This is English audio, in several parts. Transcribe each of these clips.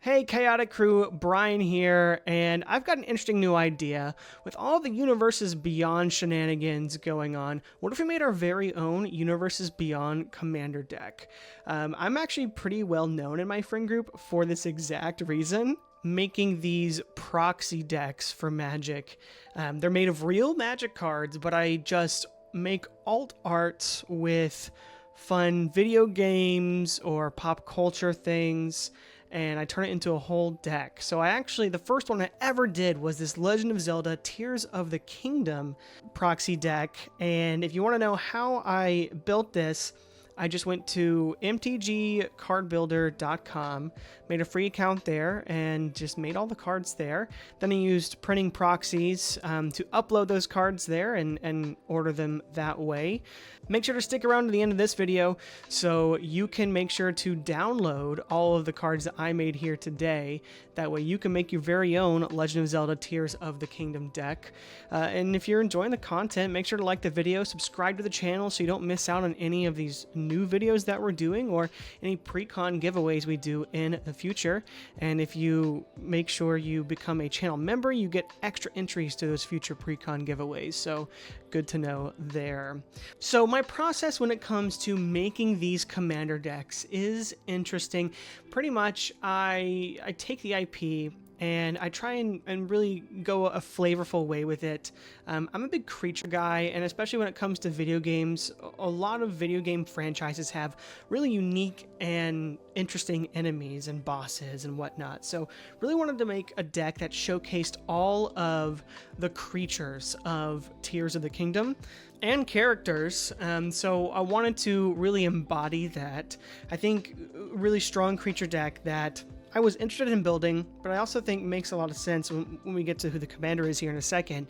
Hey, Chaotic Crew, Brian here, and I've got an interesting new idea. With all the Universes Beyond shenanigans going on, what if we made our very own Universes Beyond Commander deck? I'm actually pretty well known in my friend group for this exact reason, making these proxy decks for Magic. They're made of real Magic cards, but I just make alt art with fun video games or pop culture things, and I turn it into a whole deck. So the first one I ever did was this Legend of Zelda Tears of the Kingdom proxy deck. And if you want to know how I built this, I just went to mtgcardbuilder.com, made a free account there, and just made all the cards there. Then I used printing proxies to upload those cards there and order them that way. Make sure to stick around to the end of this video so you can make sure to download all of the cards that I made here today. That way you can make your very own Legend of Zelda Tears of the Kingdom deck. And if you're enjoying the content, make sure to like the video, subscribe to the channel so you don't miss out on any of these new videos that we're doing or any pre-con giveaways we do in the future. And if you make sure you become a channel member, you get extra entries to those future pre-con giveaways. So good to know there. So my process when it comes to making these commander decks is interesting. Pretty much I take the IP and I try and really go a flavorful way with it. I'm a big creature guy, and especially when it comes to video games, a lot of video game franchises have really unique and interesting enemies and bosses and whatnot. So really wanted to make a deck that showcased all of the creatures of Tears of the Kingdom and characters. So I wanted to really embody that. I think a really strong creature deck that I was interested in building, but I also think makes a lot of sense when we get to who the commander is here in a second,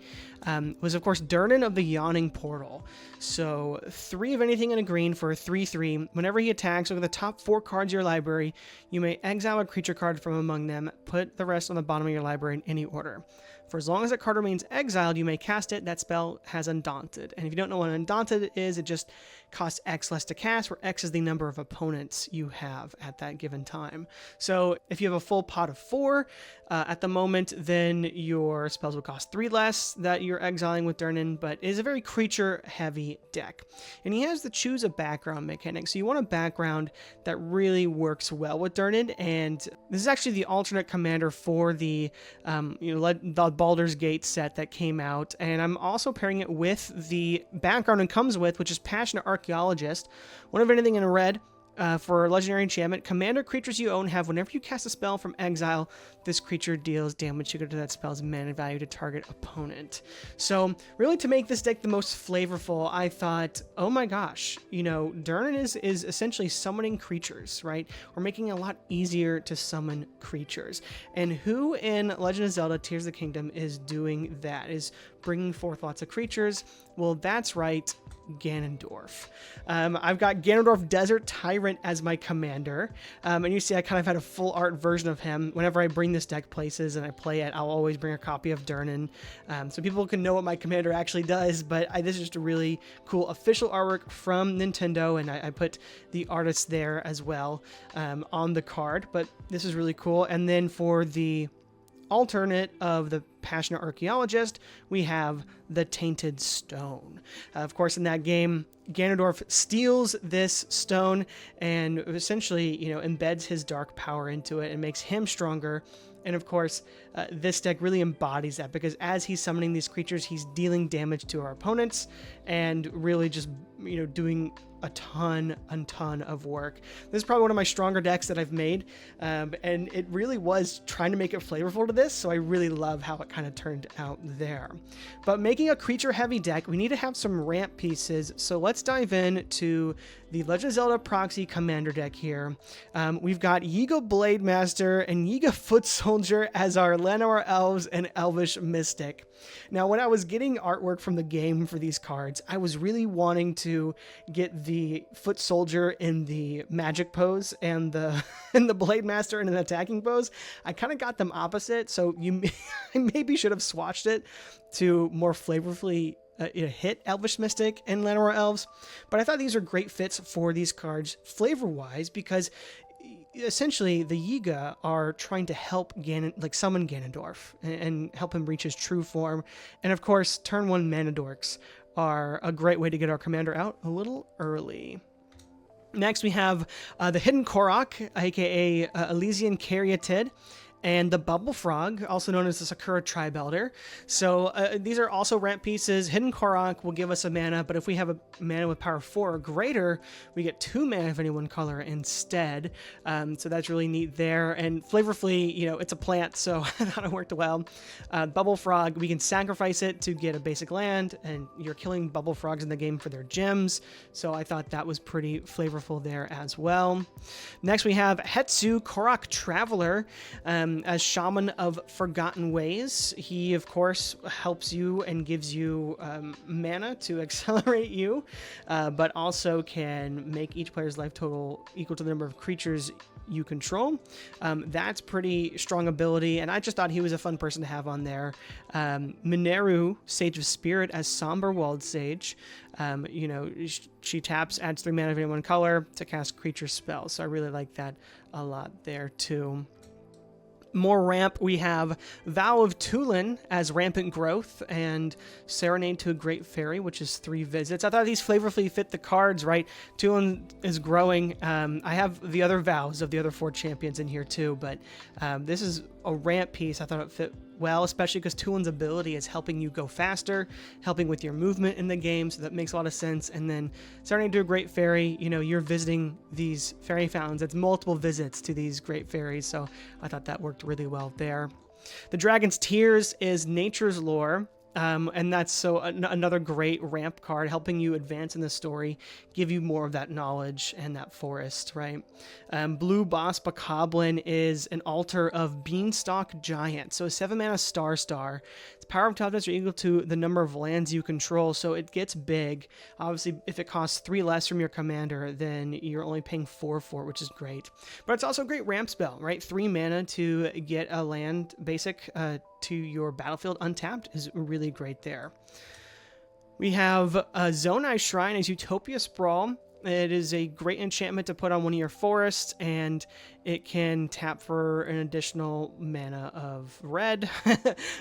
was of course Durnan of the Yawning Portal. So 3 of anything in a green for a 3/3. Whenever he attacks, look at the top 4 cards of your library. You may exile a creature card from among them, put the rest on the bottom of your library in any order. For as long as that card remains exiled, you may cast it. That spell has Undaunted. And if you don't know what Undaunted is, it just costs X less to cast, where X is the number of opponents you have at that given time. So if you have a full pot of 4 at the moment, then your spells will cost 3 less that you're exiling with Durnan, but it is a very creature-heavy deck. And he has the choose a background mechanic, so you want a background that really works well with Durnan, and this is actually the alternate commander for the the Baldur's Gate set that came out, and I'm also pairing it with the background it comes with, which is Passionate Archaeologist. One of anything in red. For legendary enchantment, commander creatures you own have, whenever you cast a spell from exile, this creature deals damage equal to that spell's mana value to target opponent. So really, to make this deck the most flavorful, I thought, oh my gosh, Durnan is essentially summoning creatures, right? We're making it a lot easier to summon creatures. And who in Legend of Zelda Tears of the Kingdom is doing that, is bringing forth lots of creatures? Well, that's right, Ganondorf. I've got Ganondorf Desert Tyrant as my commander, and you see I kind of had a full art version of him. Whenever I bring this deck places and I play it, I'll always bring a copy of Durnan, so people can know what my commander actually does. But this is just a really cool official artwork from Nintendo, and I put the artist there as well on the card. But this is really cool. And then for the alternate of the Passionate Archaeologist, we have the Tainted Stone. Of course, in that game, Ganondorf steals this stone and essentially, embeds his dark power into it and makes him stronger. And of course, this deck really embodies that, because as he's summoning these creatures, he's dealing damage to our opponents and really just, doing a ton of work. This is probably one of my stronger decks that I've made, and it really was trying to make it flavorful to this, so I really love how it kind of turned out there. But making a creature-heavy deck, we need to have some ramp pieces, so let's dive in to the Legend of Zelda Proxy Commander deck here. We've got Yiga Blade Master and Yiga Foot Soldier as our Llanowar Elves and Elvish Mystic. Now, when I was getting artwork from the game for these cards, I was really wanting to get the Foot Soldier in the magic pose and the the Blade Master in an attacking pose. I kind of got them opposite, so I maybe should have swatched it to more flavorfully hit Elvish Mystic and Llanowar Elves. But I thought these are great fits for these cards flavor-wise, because essentially the Yiga are trying to help summon Ganondorf and help him reach his true form. And of course, turn 1 mana dorks are a great way to get our commander out a little early. Next, we have the Hidden Korok, aka Elysian Caryatid, and the Bubble Frog, also known as the Sakura Tribe Elder. So these are also ramp pieces. Hidden Korok will give us a mana, but if we have a mana with power 4 or greater, we get 2 mana of any one color instead. So that's really neat there. And flavorfully, it's a plant, so I thought it worked well. Bubble Frog, we can sacrifice it to get a basic land, and you're killing Bubble Frogs in the game for their gems. So I thought that was pretty flavorful there as well. Next, we have Hetsu Korok Traveler. As Shaman of Forgotten Ways, he of course helps you and gives you mana to accelerate you, but also can make each player's life total equal to the number of creatures you control. That's pretty strong ability, and I just thought he was a fun person to have on there. Mineru, Sage of Spirit, as Somber Walled Sage. She taps, adds 3 mana of any one color to cast creature spells, so I really like that a lot there too. More ramp, we have Vow of Tulin as Rampant Growth and Serenade to a Great Fairy, which is 3 visits. I thought these flavorfully fit the cards, right? Tulin is growing. I have the other vows of the other 4 champions in here too, but this is a ramp piece. I thought it fit well, especially because Tulin's ability is helping you go faster, helping with your movement in the game, so that makes a lot of sense. And then starting to do a Great Fairy, you're visiting these fairy fountains. It's multiple visits to these great fairies, so I thought that worked really well there. The Dragon's Tears is Nature's Lore. And that's another great ramp card, helping you advance in the story, give you more of that knowledge and that forest, right? Blue Boss Bokoblin is an altar of Beanstalk Giant, so a 7 mana star. Its power of toughness are equal to the number of lands you control, so it gets big. Obviously, if it costs 3 less from your commander, then you're only paying 4 for it, which is great. But it's also a great ramp spell, right? 3 mana to get a land basic to your battlefield untapped is really great there. We have Zonai Shrine as Utopia Sprawl. It is a great enchantment to put on one of your forests, and it can tap for an additional mana of red,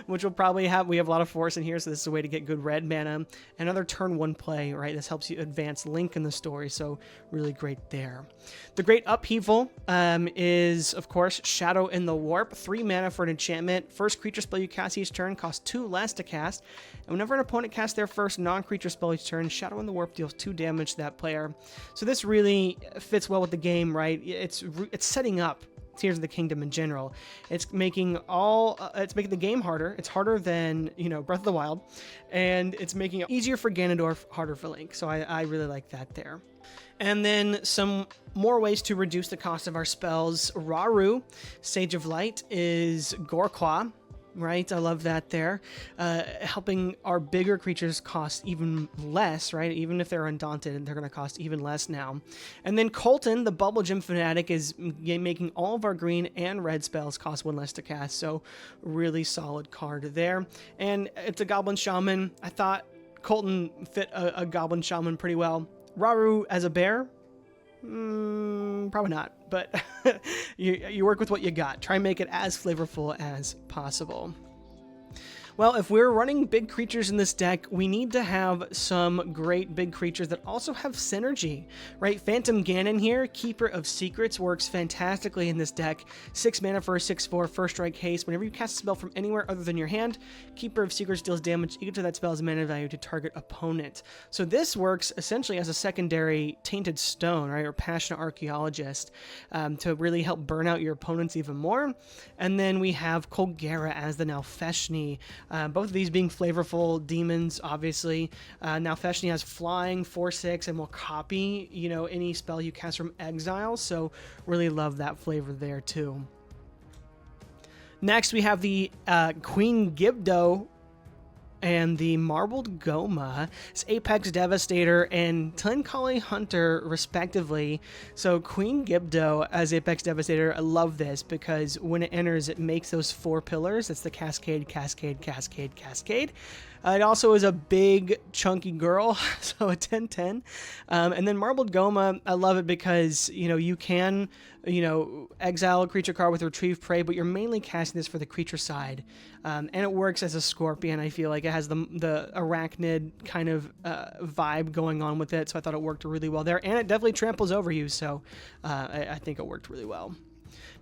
which we'll probably have. We have a lot of forests in here, so this is a way to get good red mana. Another turn 1 play, right? This helps you advance Link in the story, so really great there. The Great Upheaval is, of course, Shadow in the Warp. 3 mana for an enchantment. First creature spell you cast each turn costs 2 less to cast. And whenever an opponent casts their first non-creature spell each turn, Shadow in the Warp deals 2 damage to that player. So this really fits well with the game, right? It's setting up Tears of the Kingdom in general. It's making the game harder. It's harder than, Breath of the Wild, and it's making it easier for Ganondorf, harder for Link. So I really like that there. And then some more ways to reduce the cost of our spells. Raru, Sage of Light, is Goreclaw. Right, I love that there. Helping our bigger creatures cost even less, right? Even if they're undaunted, they're going to cost even less now. And then Colton, the Bubble Gem Fanatic, is making all of our green and red spells cost 1 less to cast, so really solid card there. And it's a Goblin Shaman. I thought Colton fit a Goblin Shaman pretty well. Raru as a bear? Probably not, but you work with what you got. Try and make it as flavorful as possible. Well, if we're running big creatures in this deck, we need to have some great big creatures that also have synergy, right? Phantom Ganon here, Keeper of Secrets, works fantastically in this deck. 6 mana for a 6/4 first strike haste. Whenever you cast a spell from anywhere other than your hand, Keeper of Secrets deals damage equal to that spell's mana value to target opponent. So this works essentially as a secondary Tainted Stone, right, or Passionate Archaeologist, to really help burn out your opponents even more. And then we have Colgera as the Nalfeshni. Both of these being flavorful demons, obviously. Nalfeshni has flying, 4/6, and will copy, any spell you cast from exile. So really love that flavor there too. Next, we have the Queen Gibdo and the Marbled Goma. It's Apex Devastator and Tlenkali Hunter, respectively. So Queen Gibdo as Apex Devastator, I love this because when it enters, it makes those 4 pillars. It's the Cascade, Cascade, Cascade, Cascade. It also is a big, chunky girl, so a 10/10. And then Marbled Goma, I love it because, you can, exile a creature card with Retrieve Prey, but you're mainly casting this for the creature side. And it works as a Scorpion. I feel like it has the arachnid kind of vibe going on with it, so I thought it worked really well there. And it definitely tramples over you, so I think it worked really well.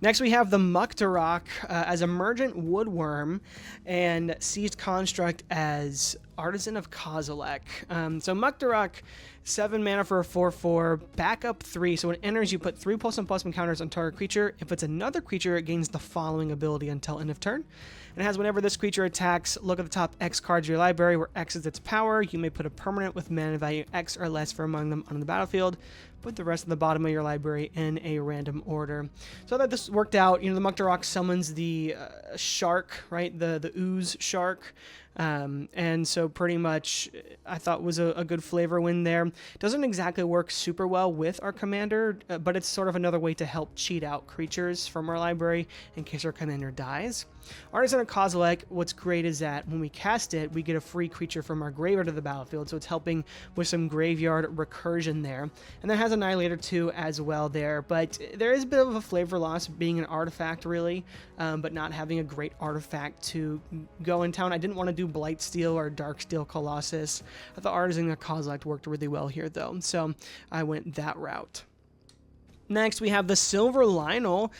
Next, we have the Muktarok as Emergent Woodworm and Seized Construct as Artisan of Kozilek. So Muktarok, 7 mana for a 4/4, backup 3. So when it enters, you put 3+1/+1 counters on target creature. If it's another creature, it gains the following ability until end of turn. And it has whenever this creature attacks, look at the top X cards of your library, where X is its power. You may put a permanent with mana value X or less for among them on the battlefield. Put the rest of the bottom of your library in a random order. So I thought this worked out. The Muktarok summons the shark, right? The ooze shark. And so pretty much I thought was a good flavor win there. Doesn't exactly work super well with our commander, but it's sort of another way to help cheat out creatures from our library in case our commander dies. Artisan of Kozilek, what's great is that when we cast it, we get a free creature from our graveyard to the battlefield, so it's helping with some graveyard recursion there. And that has Annihilator 2 as well there, but there is a bit of a flavor loss being an artifact, really, but not having a great artifact to go in town. I didn't want to do Blightsteel or Darksteel Colossus. I thought Artisan of Kozilek worked really well here, though, so I went that route. Next, we have the Silver Lionel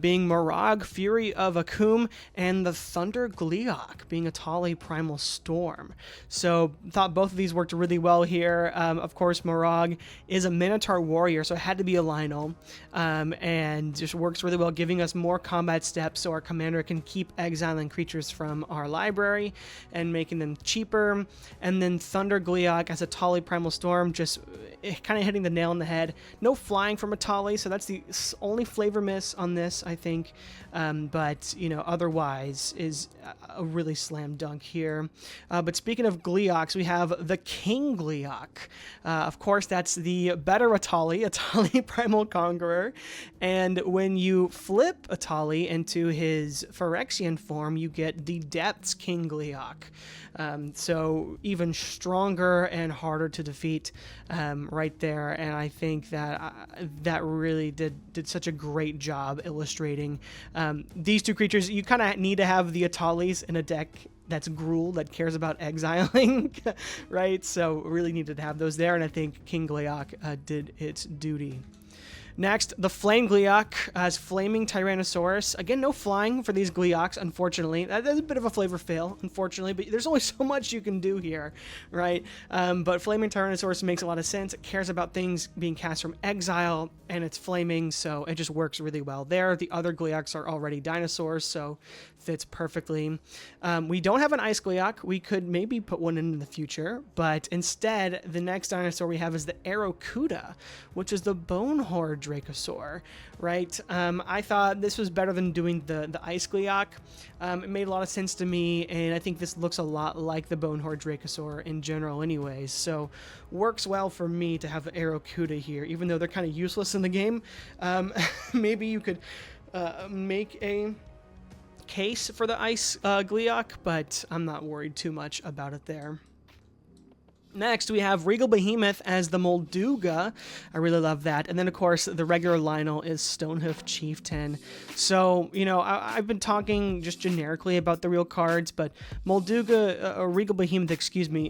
being Morag, Fury of Akum, and the Thunder Gleeok being Atali Primal Storm. So, thought both of these worked really well here. Of course, Morag is a Minotaur warrior, so it had to be a Lionel, and just works really well, giving us more combat steps so our commander can keep exiling creatures from our library and making them cheaper. And then Thunder Gleeok as Atali Primal Storm, just kind of hitting the nail on the head. No flying from Atali, so that's the only flavor miss on this, I think. But, otherwise is a really slam dunk here. But speaking of Gleeoks, we have the King Gleeok. Of course, that's the better Atali Primal Conqueror. And when you flip Atali into his Phyrexian form, you get the Depths King Gleeok. So even stronger and harder to defeat right there. And I think that that really did such a great job illustrating these two creatures. You kind of need to have the Atalis in a deck that's Gruul, that cares about exiling, right? So really needed to have those there, and I think King Gleeok did its duty. Next, the Flame Gleeok as Flaming Tyrannosaurus. Again, no flying for these Gleeoks, unfortunately. That's a bit of a flavor fail, unfortunately, but there's only so much you can do here, right? But Flaming Tyrannosaurus makes a lot of sense. It cares about things being cast from exile, and it's flaming, so it just works really well there. The other Gleeoks are already dinosaurs, so fits perfectly. We don't have an Ice Gleeok. We could maybe put one in the future, but instead, the next dinosaur we have is the Aerocuda, which is the Bone Horde Dracosaur, right? I thought this was better than doing the Ice Gleeok. It made a lot of sense to me, and I think this looks a lot like the Bone Horde Dracosaur in general anyways, so works well for me to have the Aerocuda here, even though they're kind of useless in the game. Maybe you could make a case for the Ice Gleeok, but I'm not worried too much about it there. Next, we have Regal Behemoth as the Molduga. I really love that. And then, of course, the regular Lionel is Stonehoof Chieftain. So, I've been talking just generically about the real cards, but Molduga, Regal Behemoth,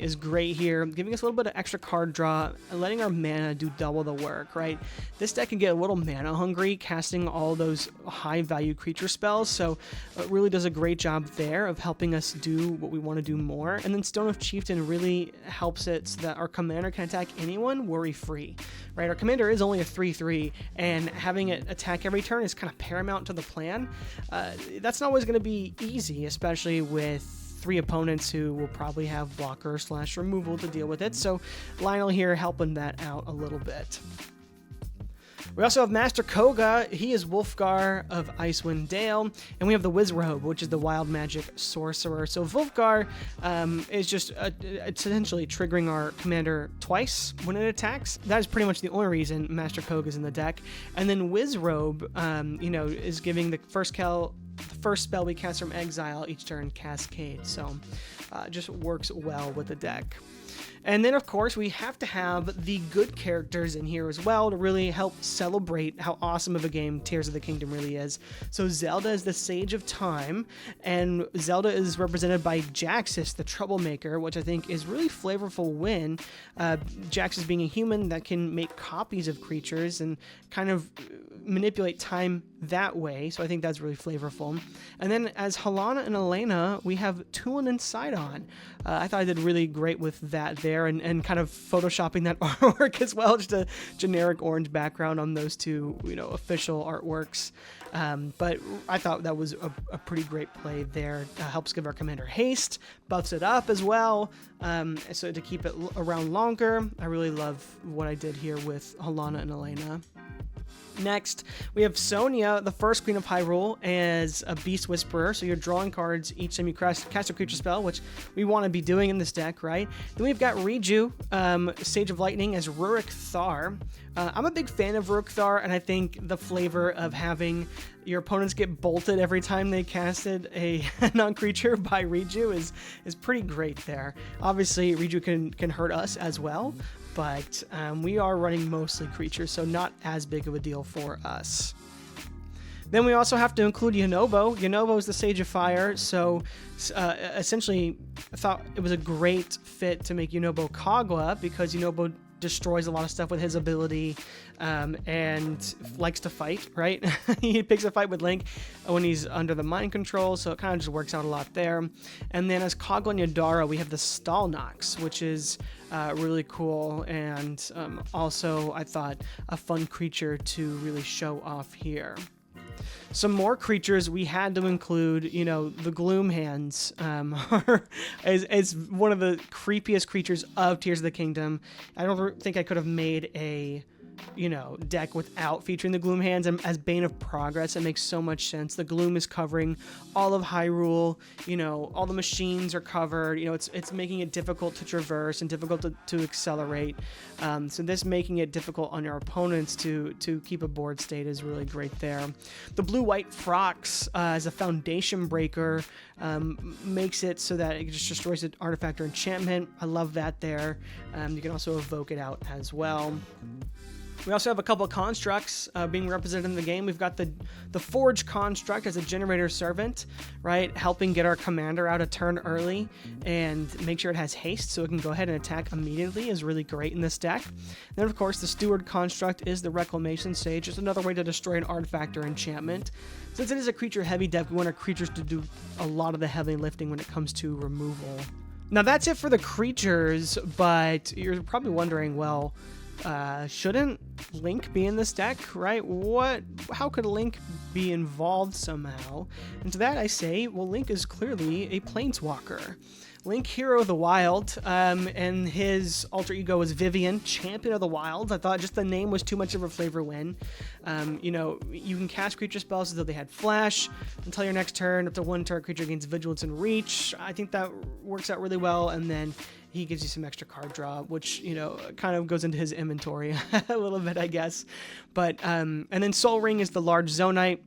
is great here, giving us a little bit of extra card draw, letting our mana do double the work, right? This deck can get a little mana hungry, casting all those high-value creature spells, so it really does a great job there of helping us do what we want to do more. And then Stonehoof Chieftain really helps it so that our commander can attack anyone worry-free, right? Our commander is only a 3/3, and having it attack every turn is kind of paramount to the plan. That's not always going to be easy, especially with 3 opponents who will probably have blocker/removal to deal with it, so Lionel here helping that out a little bit. We also have Master Koga. He is Wolfgar of Icewind Dale. And we have the Wizrobe, which is the wild magic sorcerer. So Wolfgar is just essentially triggering our commander twice when it attacks. That is pretty much the only reason Master Koga is in the deck. And then Wizrobe, is giving the first spell we cast from exile each turn Cascade, so just works well with the deck. And then, of course, we have to have the good characters in here as well to really help celebrate how awesome of a game Tears of the Kingdom really is. So Zelda is the Sage of Time, and Zelda is represented by Jaxis, the Troublemaker, which I think is really flavorful when Jaxis being a human that can make copies of creatures and kind of manipulate time that way, so I think that's really flavorful. And then as Helena and Elena, we have Tulin and Sidon. I thought I did really great with that there, and kind of photoshopping that artwork as well, just a generic orange background on those two, official artworks. But I thought that was a pretty great play there. Helps give our commander haste, buffs it up as well, so to keep it around longer. I really love what I did here with Helena and Elena. Next, we have Sonia, the first Queen of Hyrule, as a Beast Whisperer, so you're drawing cards each time you cast a creature spell, which we want to be doing in this deck, right? Then we've got Riju, Sage of Lightning, as Rurik Thar. I'm a big fan of Rurik Thar, and I think the flavor of having your opponents get bolted every time they casted a non-creature by Riju is pretty great there. Obviously, Riju can hurt us as well, but we are running mostly creatures, so not as big of a deal for us. Then we also have to include Yunobo. Yunobo is the Sage of Fire, so essentially I thought it was a great fit to make Yunobo Kagwa, because Yunobo destroys a lot of stuff with his ability and likes to fight, right? He picks a fight with Link when he's under the mind control, so it kind of just works out a lot there. And then as Kagwa and Yadara, we have the Stalnox, which is really cool, and also I thought a fun creature to really show off here. Some more creatures we had to include, the Gloom Hands is one of the creepiest creatures of Tears of the Kingdom. I don't think I could have made a deck without featuring the Gloom Hands, and as Bane of Progress, it makes so much sense. The Gloom is covering all of Hyrule, all the machines are covered, it's making it difficult to traverse and difficult to accelerate. So this making it difficult on your opponents to keep a board state is really great there. The Blue-White Frox as a foundation breaker makes it so that it just destroys an artifact or enchantment. I love that there. You can also evoke it out as well. We also have a couple of constructs being represented in the game. We've got the Forge construct as a generator servant, right? Helping get our commander out a turn early and make sure it has haste so it can go ahead and attack immediately is really great in this deck. And then, of course, the Steward construct is the Reclamation Sage, just another way to destroy an artifact or enchantment. Since it is a creature-heavy deck, we want our creatures to do a lot of the heavy lifting when it comes to removal. Now, that's it for the creatures, but you're probably wondering, well, shouldn't Link be in this deck, right? How could Link be involved somehow? And to that I say, well, Link is clearly a Planeswalker. Link, Hero of the Wild, and his alter ego is Vivian, Champion of the Wild. I thought just the name was too much of a flavor win. You can cast creature spells as though they had flash until your next turn. Up to one target creature gains Vigilance and Reach. I think that works out really well, and then he gives you some extra card draw, which, kind of goes into his inventory a little bit, I guess. But, and then Soul Ring is the large Zonite,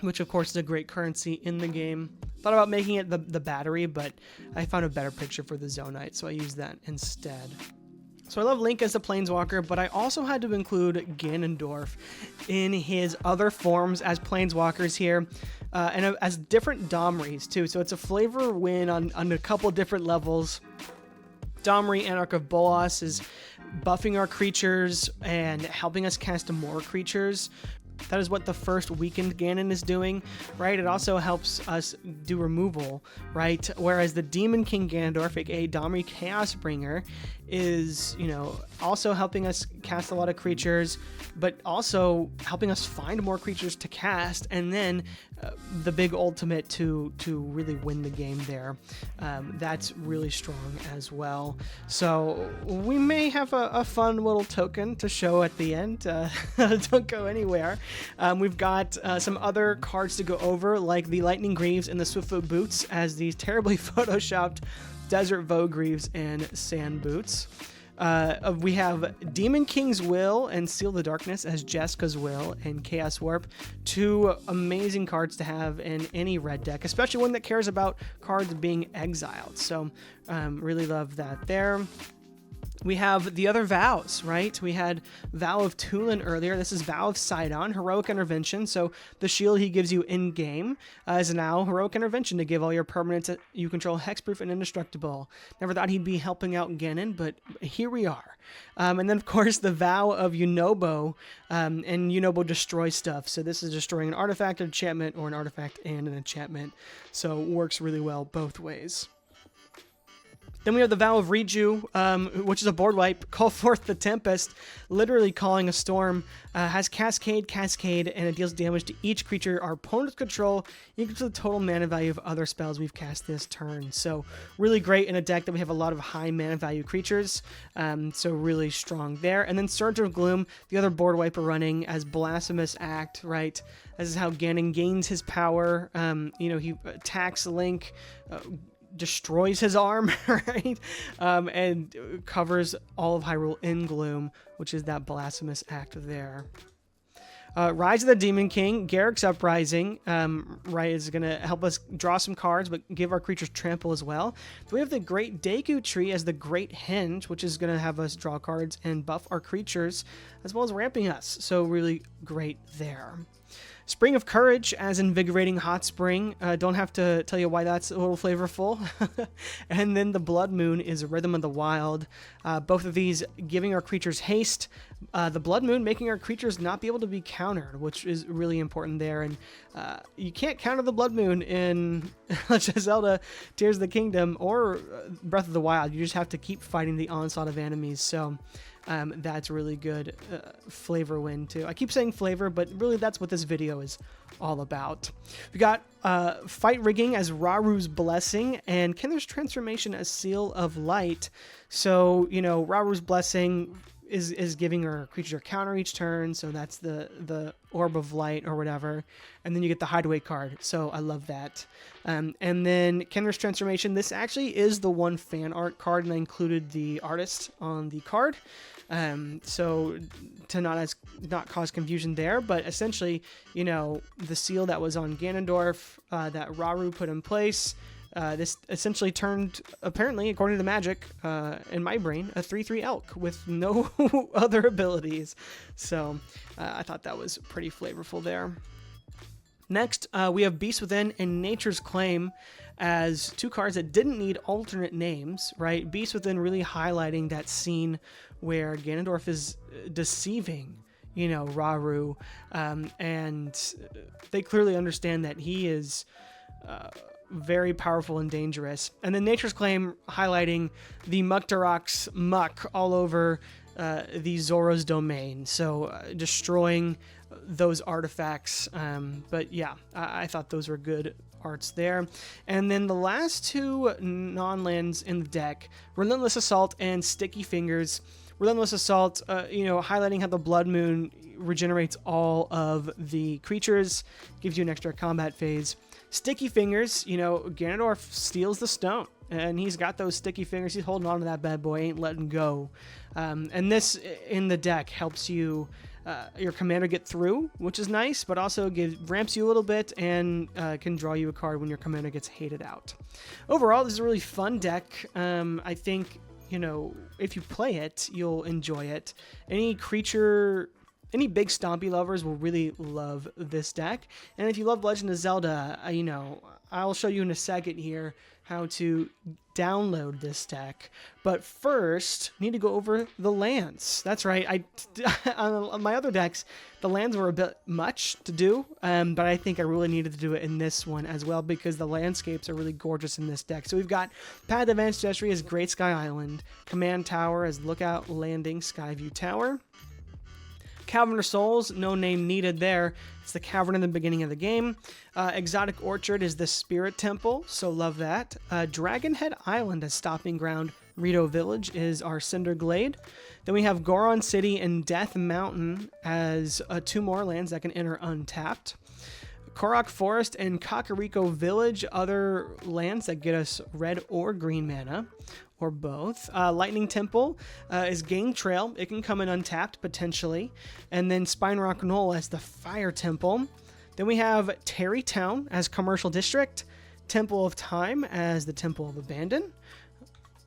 which of course is a great currency in the game. Thought about making it the battery, but I found a better picture for the Zonite, so I used that instead. So I love Link as the Planeswalker, but I also had to include Ganondorf in his other forms as Planeswalkers here, and as different Domries too. So it's a flavor win on a couple different levels. Domri, Anarch of Bolas, is buffing our creatures and helping us cast more creatures. That is what the first weakened Ganon is doing, right? It also helps us do removal, right? Whereas the Demon King Ganondorf, aka Domri Chaosbringer, is, also helping us cast a lot of creatures, but also helping us find more creatures to cast, and then the big ultimate to really win the game there. That's really strong as well. So we may have a fun little token to show at the end. Don't go anywhere. We've got some other cards to go over, like the Lightning Greaves and the Swiftfoot Boots as these terribly photoshopped Desert Vogue Greaves and Sand Boots. We have Demon King's Will and Seal the Darkness as Jeska's Will and Chaos Warp. 2 amazing cards to have in any red deck, especially one that cares about cards being exiled. So really love that there. We have the other vows, right? We had Vow of Tulin earlier. This is Vow of Sidon, Heroic Intervention. So the shield he gives you in-game is now Heroic Intervention to give all your permanents that you control hexproof and indestructible. Never thought he'd be helping out Ganon, but here we are. And then, of course, the Vow of Yunobo, and Yunobo destroys stuff. So this is destroying an artifact, enchantment, or an artifact and an enchantment. So it works really well both ways. Then we have the Vow of Riju, which is a board wipe. Call forth the Tempest, literally calling a storm. Has Cascade, and it deals damage to each creature our opponents control, equal to the total mana value of other spells we've cast this turn. So really great in a deck that we have a lot of high mana value creatures. So really strong there. And then Surge of Gloom, the other board wiper running as Blasphemous Act, right? This is how Ganon gains his power. He attacks Link, destroys his arm, right? And covers all of Hyrule in gloom, which is that Blasphemous Act there. Rise of the Demon King, Garrick's Uprising, right, is going to help us draw some cards, but give our creatures trample as well. Then we have the Great Deku Tree as the Great Hinge, which is going to have us draw cards and buff our creatures, as well as ramping us. So really great there. Spring of Courage as Invigorating Hot Spring. Don't have to tell you why that's a little flavorful. And then the Blood Moon is Rhythm of the Wild. Both of these giving our creatures haste. The Blood Moon making our creatures not be able to be countered, which is really important there. And you can't counter the Blood Moon in Legend of Zelda, Tears of the Kingdom, or Breath of the Wild. You just have to keep fighting the onslaught of enemies. So that's really good flavor win too. I keep saying flavor, but really that's what this video is all about. We got Fight Rigging as Raru's Blessing and Kender's Transformation as Seal of Light. So, Raru's Blessing is giving her creature a counter each turn, so that's the Orb of Light or whatever, and then you get the Hideaway card, so I love that. And then Kender's Transformation, this actually is the one fan art card, and I included the artist on the card, so to not cause confusion there, but essentially, the seal that was on Ganondorf that Raru put in place, this essentially turned, apparently, according to the magic, in my brain, a 3/3 elk with no other abilities. So I thought that was pretty flavorful there. Next, we have Beast Within and Nature's Claim as 2 cards that didn't need alternate names, right? Beast Within really highlighting that scene where Ganondorf is deceiving, Raru, and they clearly understand that he is very powerful and dangerous. And then Nature's Claim highlighting the Muktarak's muck all over the Zoro's domain, so destroying those artifacts. But yeah, I thought those were good arts there. And then the last 2 non-lands in the deck, Relentless Assault and Sticky Fingers. Relentless Assault, highlighting how the Blood Moon regenerates all of the creatures, gives you an extra combat phase. Sticky Fingers, Ganondorf steals the stone, and he's got those sticky fingers. He's holding on to that bad boy, ain't letting go. And this in the deck helps you, your commander get through, which is nice, but also ramps you a little bit and can draw you a card when your commander gets hated out. Overall, this is a really fun deck. I think, if you play it, you'll enjoy it. Any big stompy lovers will really love this deck. And if you love Legend of Zelda, I'll show you in a second here how to download this deck. But first, need to go over the lands. That's right. On my other decks, the lands were a bit much to do, but I think I really needed to do it in this one as well because the landscapes are really gorgeous in this deck. So we've got Path of Ancestry as Great Sky Island, Command Tower as Lookout Landing Skyview Tower, Cavern of Souls, no name needed there. It's the cavern in the beginning of the game. Exotic Orchard is the Spirit Temple, so love that. Dragonhead Island as Stopping Ground. Rito Village is our Cinder Glade. Then we have Goron City and Death Mountain as 2 more lands that can enter untapped. Korok Forest and Kakariko Village, other lands that get us red or green mana, or both. Lightning Temple is Game Trail. It can come in untapped, potentially. And then Spine Rock Knoll as the Fire Temple. Then we have Terry Town as Commercial District. Temple of Time as the Temple of Abandon.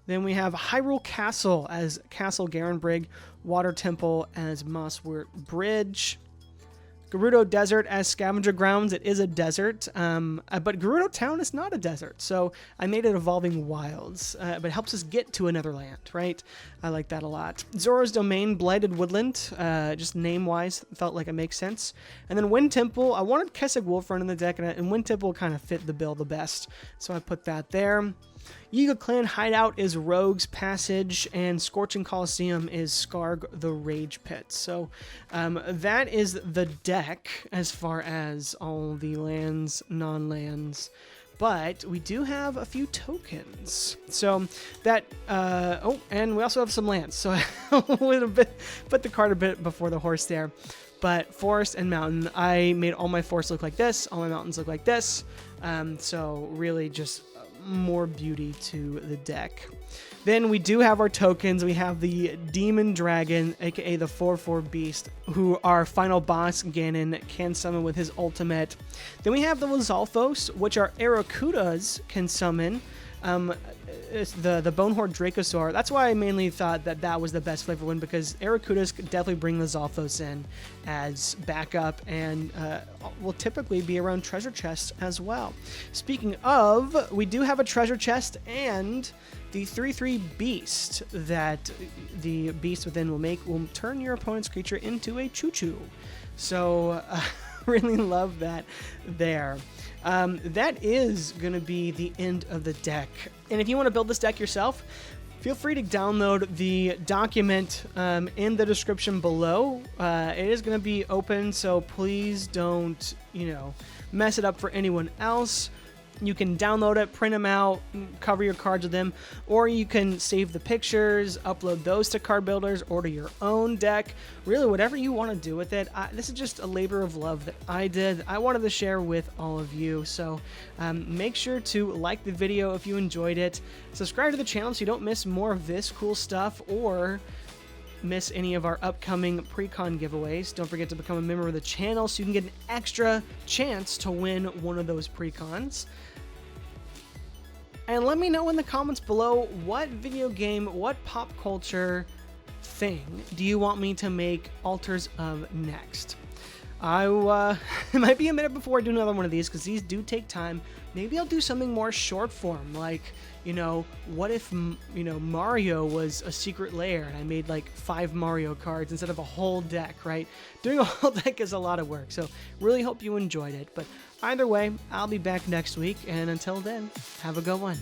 Then we have Hyrule Castle as Castle Garenbrig. Water Temple as Mosswort Bridge. Gerudo Desert as Scavenger Grounds. It is a desert, but Gerudo Town is not a desert, so I made it Evolving Wilds, but it helps us get to another land, right? I like that a lot. Zora's Domain, Blighted Woodland, just name-wise, felt like it makes sense. And then Wind Temple, I wanted Kessig Wolfrun in the deck, and Wind Temple kind of fit the bill the best, so I put that there. Yiga Clan Hideout is Rogue's Passage, and Scorching Coliseum is Skarg the Rage Pit. So that is the deck as far as all the lands, non-lands. But we do have a few tokens. So that, and we also have some lands. So I put the cart a bit before the horse there. But forest and mountain, I made all my forests look like this, all my mountains look like this. So really just more beauty to the deck. Then we do have our tokens. We have the Demon Dragon, aka the 4/4 Beast, who our final boss, Ganon, can summon with his ultimate. Then we have the Lizalfos, which our Arakudas can summon. It's the Bonehorde Dracosaur. That's why I mainly thought that that was the best flavor one, because Arakudas could definitely bring Lizalfos in as backup and will typically be around treasure chests as well. Speaking of, we do have a treasure chest and the 3/3 Beast that the Beast within will turn your opponent's creature into a choo-choo. So really love that there. That is going to be the end of the deck. And if you want to build this deck yourself, feel free to download the document in the description below. It is going to be open, so please don't, mess it up for anyone else. You can download it, print them out, cover your cards with them, or you can save the pictures, upload those to card builders, order your own deck, really whatever you want to do with it. This is just a labor of love that I did. I wanted to share with all of you, so make sure to like the video if you enjoyed it, subscribe to the channel so you don't miss more of this cool stuff, or miss any of our upcoming pre-con giveaways. Don't forget to become a member of the channel so you can get an extra chance to win one of those pre-cons. And let me know in the comments below what video game, what pop culture thing do you want me to make altars of next. It might be a minute before I do another one of these because these do take time. Maybe I'll do something more short form, like, what if, Mario was a secret lair and I made like 5 Mario cards instead of a whole deck, right? Doing a whole deck is a lot of work, so really hope you enjoyed it. But either way, I'll be back next week, and until then, have a good one.